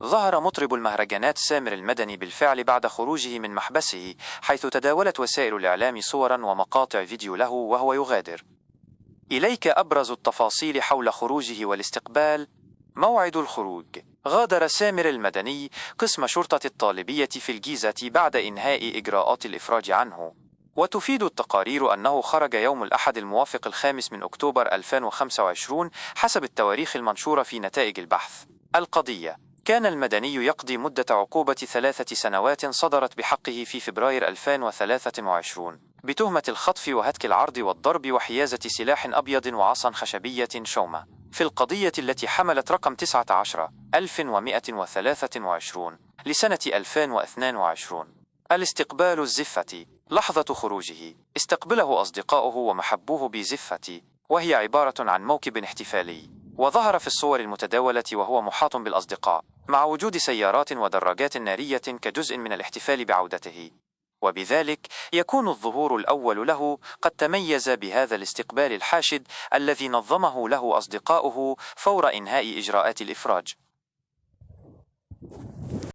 ظهر مطرب المهرجانات سامر المدني بالفعل بعد خروجه من محبسه، حيث تداولت وسائل الإعلام صورا ومقاطع فيديو له وهو يغادر. إليك أبرز التفاصيل حول خروجه والاستقبال. موعد الخروج: غادر سامر المدني قسم شرطة الطالبية في الجيزة بعد إنهاء إجراءات الإفراج عنه، وتفيد التقارير أنه خرج يوم الأحد الموافق 5 من أكتوبر 2025 حسب التواريخ المنشورة في نتائج البحث. القضية: كان المدني يقضي مدة عقوبة 3 سنوات صدرت بحقه في فبراير 2023 بتهمة الخطف وهتك العرض والضرب وحيازة سلاح أبيض وعصا خشبية شومة في القضية التي حملت رقم 19,123 لسنة 2022. الاستقبال الزفة: لحظة خروجه استقبله أصدقاؤه ومحبوه بزفة، وهي عبارة عن موكب احتفالي، وظهر في الصور المتداولة وهو محاط بالأصدقاء مع وجود سيارات ودراجات نارية كجزء من الاحتفال بعودته، وبذلك يكون الظهور الأول له قد تميز بهذا الاستقبال الحاشد الذي نظمه له أصدقاؤه فور إنهاء إجراءات الإفراج.